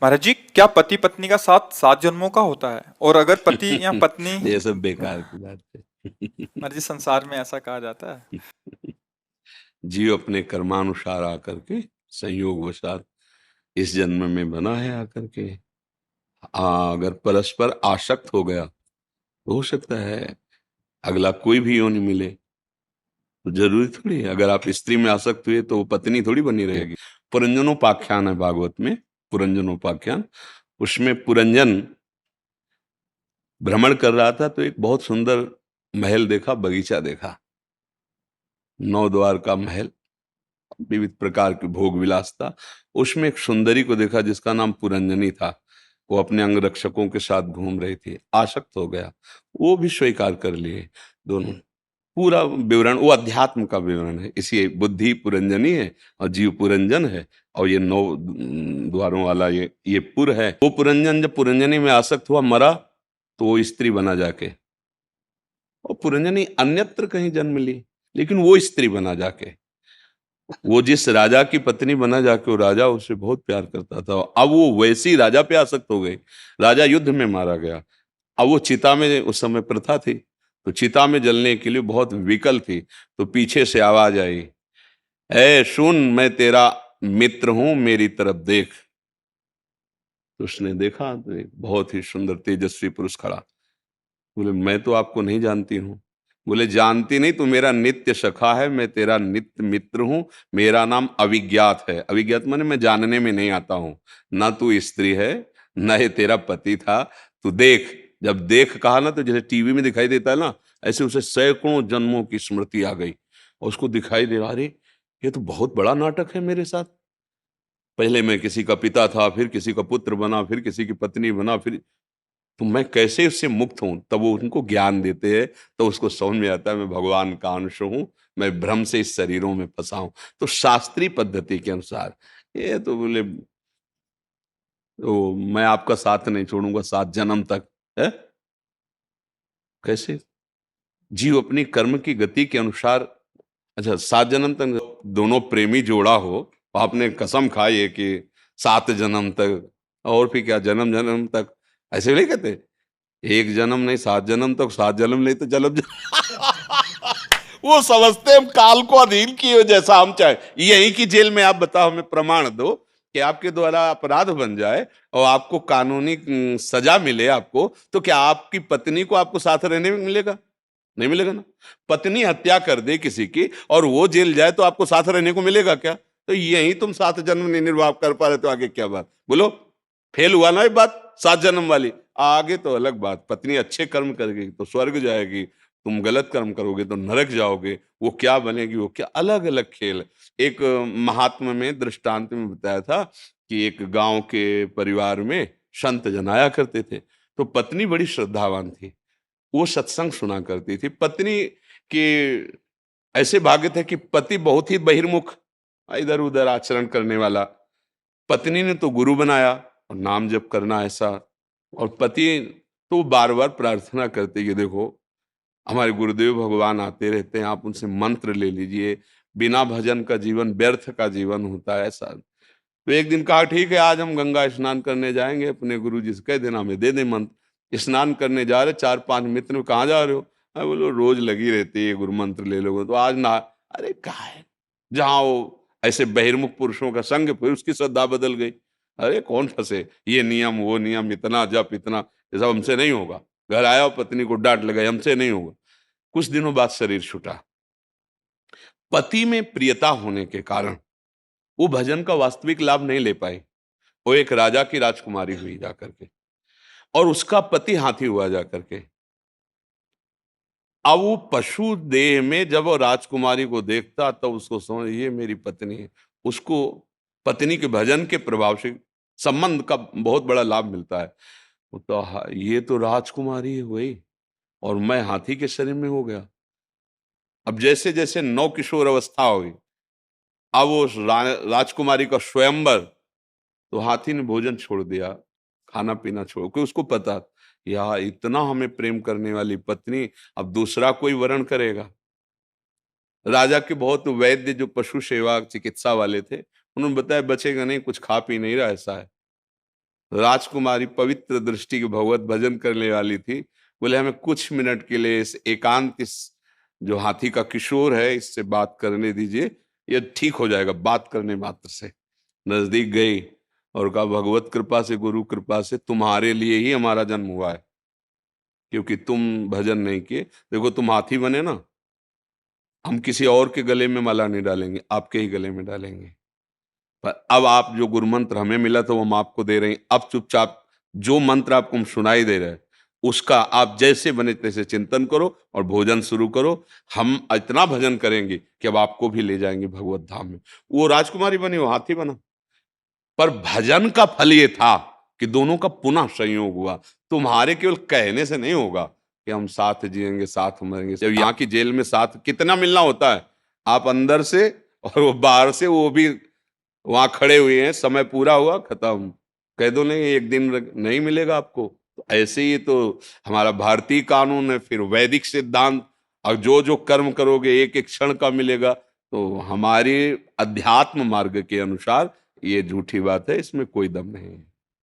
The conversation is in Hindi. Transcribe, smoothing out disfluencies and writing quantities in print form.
महाराज जी, क्या पति पत्नी का साथ 7 जन्मों का होता है? और अगर पति या पत्नी ये सब बेकार की बात है। महाराज जी, संसार में ऐसा कहा जाता है। जीव अपने कर्मानुसार आकर के संयोग वशात इस जन्म में बना है आकर के। अगर परस्पर आसक्त हो गया तो हो सकता है अगला कोई भी योनि मिले। तो जरूरी थोड़ी है अगर आप स्त्री में आसक्त हुए तो वो पत्नी थोड़ी बनी रहेगी। पुरंजनोपाख्यान है भागवत में, पुरंजनोपाख्यान। उसमें पुरंजन भ्रमण कर रहा था तो एक बहुत सुंदर महल देखा, बगीचा देखा, 9 द्वार का महल, विविध प्रकार की भोग विलास था। उसमें एक सुंदरी को देखा जिसका नाम पुरंजनी था। वो अपने अंगरक्षकों के साथ घूम रही थी, आसक्त हो गया। वो भी स्वीकार कर लिए दोनों। पूरा विवरण वो अध्यात्म का विवरण है। इसी बुद्धि पुरंजनी है और जीव पुरंजन है। और ये 9 द्वारों वाला ये पुर है। वो पुरंजन जब पुरंजनी में आसक्त हुआ, मरा, तो वो स्त्री बना जाके। और पुरंजनी अन्यत्र कहीं जन्म ली, लेकिन वो स्त्री बना जाके। वो जिस राजा की पत्नी बना जाके, वो राजा उससे बहुत प्यार करता था। अब वो वैसी राजा पे आसक्त हो गई। राजा युद्ध में मारा गया। अब वो चिता में, उस समय प्रथा थी, तो चिता में जलने के लिए बहुत विकल थी। तो पीछे से आवाज आई, ए सुन, मैं तेरा मित्र हूं, मेरी तरफ देख। तो उसने देखा तो एक बहुत ही सुंदर तेजस्वी पुरुष खड़ा। बोले, मैं तो आपको नहीं जानती हूँ। बोले, जानती नहीं, तू मेरा नित्य सखा है, मैं तेरा नित्य मित्र हूं। मेरा नाम अविज्ञात है। अविज्ञात माने मैं जानने में नहीं आता हूं। ना तू स्त्री है, ना ये तेरा पति था। तू देख। जब देख कहा ना, तो जैसे टीवी में दिखाई देता है ना, ऐसे उसे सैकड़ों जन्मों की स्मृति आ गई। और उसको दिखाई दे रहा, अरे ये तो बहुत बड़ा नाटक है मेरे साथ। पहले मैं किसी का पिता था, फिर किसी का पुत्र बना, फिर किसी की पत्नी बना, फिर तो मैं कैसे उससे मुक्त हूं। तब वो उनको ज्ञान देते हैं, तो उसको समझ में आता है मैं भगवान का अंश हूं, मैं भ्रम से इस शरीरों में फंसा हूं। तो शास्त्रीय पद्धति के अनुसार ये तो बोले, तो मैं आपका साथ नहीं छोड़ूंगा 7 जन्म तक है। कैसे? जीव अपनी कर्म की गति के अनुसार। अच्छा, 7 जन्म तक दोनों प्रेमी जोड़ा हो, तो आपने कसम खाई है कि 7 जन्म तक, और फिर क्या जन्म जन्म तक, ऐसे नहीं कहते? एक जन्म नहीं, 7 जन्म तक, 7 जन्म नहीं तो जन्म वो समझते हम काल को अधीन किए, जैसा हम चाहे। यही की जेल में आप बताओ, हमें प्रमाण दो कि आपके द्वारा अपराध बन जाए और आपको कानूनी सजा मिले आपको, तो क्या आपकी पत्नी को आपको साथ रहने में मिलेगा? नहीं मिलेगा ना। पत्नी हत्या कर दे किसी की और वो जेल जाए, तो आपको साथ रहने को मिलेगा क्या? तो यही तुम 7 जन्म नहीं निर्वाह कर पा रहे, तो आगे क्या बात बोलो? फेल हुआ ना ये बात 7 जन्म वाली। आगे तो अलग बात, पत्नी अच्छे कर्म करेगी तो स्वर्ग जाएगी, तुम गलत कर्म करोगे तो नरक जाओगे। वो क्या बनेगी, वो क्या, अलग अलग खेल। एक महात्मा में दृष्टांत में बताया था कि एक गांव के परिवार में संत जन आया करते थे। तो पत्नी बड़ी श्रद्धावान थी, वो सत्संग सुना करती थी। पत्नी के ऐसे भाग्य थे कि पति बहुत ही बहिर्मुख, इधर उधर आचरण करने वाला। पत्नी ने तो गुरु बनाया और नाम जप करना ऐसा। और पति तो बार बार प्रार्थना करते कि देखो, हमारे गुरुदेव भगवान आते रहते हैं, आप उनसे मंत्र ले लीजिए। बिना भजन का जीवन व्यर्थ का जीवन होता है, ऐसा। तो एक दिन कहा, ठीक है, आज हम गंगा स्नान करने जाएंगे, अपने गुरु जी से कह देना हमें दे दे मंत्र। स्नान करने जा रहे, 4-5 मित्र, कहाँ जा रहे हो? मैं बोलो, रोज लगी रहती है, गुरु मंत्र ले लोगे तो आज ना। अरे कहा है, जहाँ वो ऐसे बहिर्मुख पुरुषों का संग, फिर उसकी श्रद्धा बदल गई। अरे कौन फंसे, ये नियम वो नियम, इतना जप इतना, ये सब हमसे नहीं होगा। घर आया और पत्नी को डांट लगाई, हमसे नहीं होगा। कुछ दिनों बाद शरीर छूटा। पति में प्रियता होने के कारण वो भजन का वास्तविक लाभ नहीं ले पाई। वो एक राजा की राजकुमारी हुई जाकर के, और उसका पति हाथी हुआ जाकर के। अब वो पशु देह में जब वो राजकुमारी को देखता, तब उसको समझ, ये मेरी पत्नी है। उसको पत्नी के भजन के प्रभाव से संबंध का बहुत बड़ा लाभ मिलता है। वो तो ये तो राजकुमारी हुई और मैं हाथी के शरीर में हो गया। अब जैसे जैसे नौ किशोर अवस्था हुई, अब वो राजकुमारी का स्वयंवर, तो हाथी ने भोजन छोड़ दिया, खाना पीना छोड़, क्योंकि उसको पता, या इतना हमें प्रेम करने वाली पत्नी अब दूसरा कोई वरण करेगा। राजा के बहुत वैद्य जो पशु सेवा चिकित्सा वाले थे, उन्होंने बताया बचेगा नहीं, कुछ खा पी नहीं रहा, ऐसा है। राजकुमारी पवित्र दृष्टि के भगवत भजन करने वाली थी, बोले हमें कुछ मिनट के लिए इस एकांत, इस जो हाथी का किशोर है इससे बात करने दीजिए, ये ठीक हो जाएगा बात करने मात्र से। नजदीक गई और कहा भगवत कृपा से, गुरु कृपा से तुम्हारे लिए ही हमारा जन्म हुआ है, क्योंकि तुम भजन नहीं किए। देखो तुम हाथी बने ना, हम किसी और के गले में माला नहीं डालेंगे, आपके ही गले में डालेंगे। पर अब आप जो गुरु मंत्र हमें मिला था वो हम आपको दे रहे हैं, अब चुपचाप जो मंत्र आपको हम सुनाई दे रहे हैं उसका आप जैसे बने तैसे चिंतन करो और भोजन शुरू करो। हम इतना भजन करेंगे कि अब आपको भी ले जाएंगे भगवत धाम में। वो राजकुमारी बनी, वो हाथी बना। पर भजन का फल ये था कि दोनों का पुनः संयोग हुआ। तुम्हारे केवल कहने से नहीं होगा कि हम साथ जिएंगे साथ मरेंगे। जब यहाँ की जेल में साथ कितना मिलना होता है, आप अंदर से और वो बाहर से, वो भी वहां खड़े हुए हैं, समय पूरा हुआ खत्म, कह दो नहीं एक दिन नहीं मिलेगा आपको। तो ऐसे ही तो हमारा भारतीय कानून है, फिर वैदिक सिद्धांत, और जो जो कर्म करोगे एक एक क्षण का मिलेगा। तो हमारे अध्यात्म मार्ग के अनुसार ये झूठी बात है, इसमें कोई दम नहीं है।